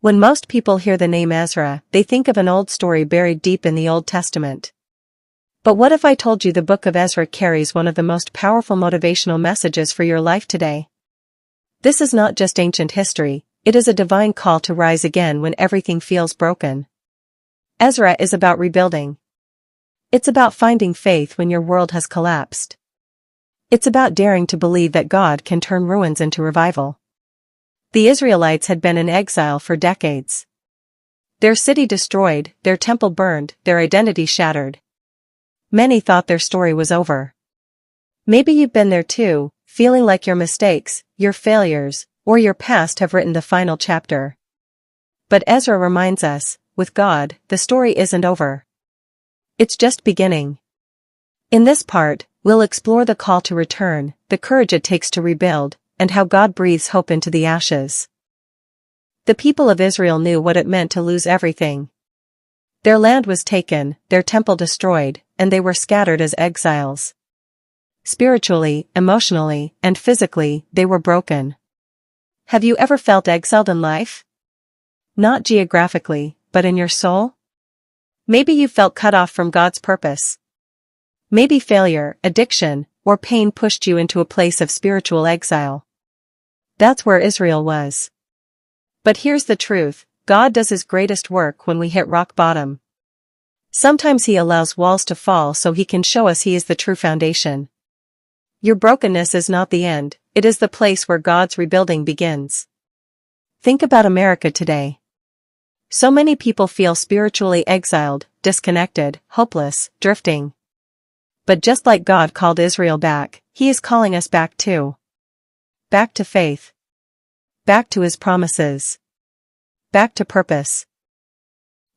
When most people hear the name Ezra, they think of an old story buried deep in the Old Testament. But what if I told you the book of Ezra carries one of the most powerful motivational messages for your life today? This is not just ancient history, it is a divine call to rise again when everything feels broken. Ezra is about rebuilding. It's about finding faith when your world has collapsed. It's about daring to believe that God can turn ruins into revival. The Israelites had been in exile for decades. Their city destroyed, their temple burned, their identity shattered. Many thought their story was over. Maybe you've been there too, feeling like your mistakes, your failures, or your past have written the final chapter. But Ezra reminds us, with God, the story isn't over. It's just beginning. In this part, we'll explore the call to return, the courage it takes to rebuild, and how God breathes hope into the ashes. The people of Israel knew what it meant to lose everything. Their land was taken, their temple destroyed, and they were scattered as exiles. Spiritually, emotionally, and physically, they were broken. Have you ever felt exiled in life? Not geographically, but in your soul? Maybe you felt cut off from God's purpose. Maybe failure, addiction, or pain pushed you into a place of spiritual exile. That's where Israel was. But here's the truth, God does His greatest work when we hit rock bottom. Sometimes He allows walls to fall so He can show us He is the true foundation. Your brokenness is not the end, it is the place where God's rebuilding begins. Think about America today. So many people feel spiritually exiled, disconnected, hopeless, drifting. But just like God called Israel back, He is calling us back too. Back to faith. Back to His promises. Back to purpose.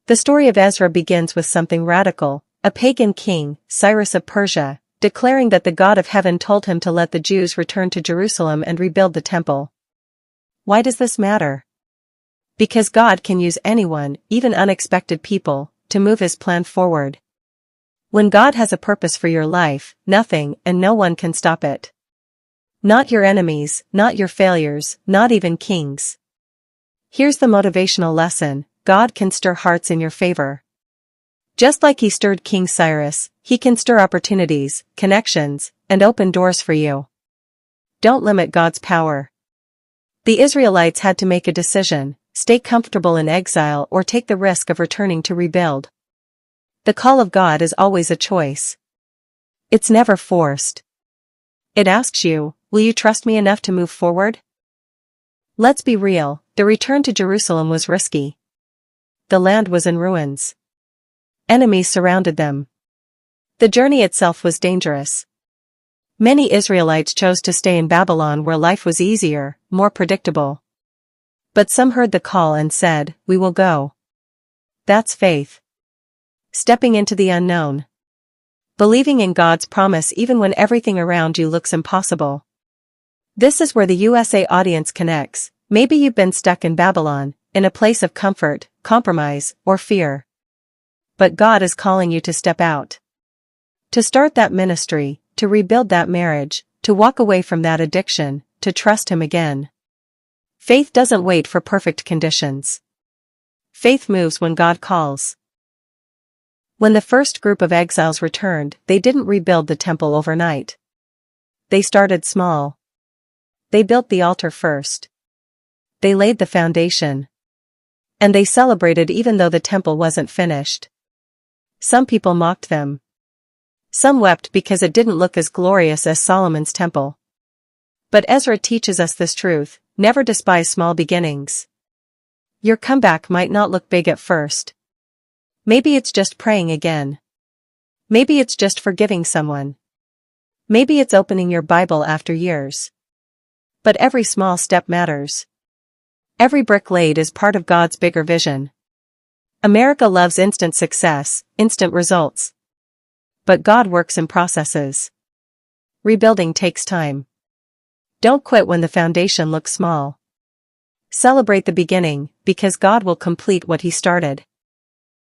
The story of Ezra begins with something radical, a pagan king, Cyrus of Persia, declaring that the God of heaven told him to let the Jews return to Jerusalem and rebuild the temple. Why does this matter? Because God can use anyone, even unexpected people, to move His plan forward. When God has a purpose for your life, nothing and no one can stop it. Not your enemies, not your failures, not even kings. Here's the motivational lesson, God can stir hearts in your favor. Just like He stirred King Cyrus, He can stir opportunities, connections, and open doors for you. Don't limit God's power. The Israelites had to make a decision, stay comfortable in exile or take the risk of returning to rebuild. The call of God is always a choice. It's never forced. It asks you, will you trust me enough to move forward? Let's be real, the return to Jerusalem was risky. The land was in ruins. Enemies surrounded them. The journey itself was dangerous. Many Israelites chose to stay in Babylon where life was easier, more predictable. But some heard the call and said, we will go. That's faith. Stepping into the unknown. Believing in God's promise even when everything around you looks impossible. This is where the USA audience connects. Maybe you've been stuck in Babylon, in a place of comfort, compromise, or fear. But God is calling you to step out. To start that ministry, to rebuild that marriage, to walk away from that addiction, to trust Him again. Faith doesn't wait for perfect conditions. Faith moves when God calls. When the first group of exiles returned, they didn't rebuild the temple overnight. They started small. They built the altar first. They laid the foundation. And they celebrated even though the temple wasn't finished. Some people mocked them. Some wept because it didn't look as glorious as Solomon's temple. But Ezra teaches us this truth, never despise small beginnings. Your comeback might not look big at first. Maybe it's just praying again. Maybe it's just forgiving someone. Maybe it's opening your Bible after years. But every small step matters. Every brick laid is part of God's bigger vision. America loves instant success, instant results. But God works in processes. Rebuilding takes time. Don't quit when the foundation looks small. Celebrate the beginning, because God will complete what He started.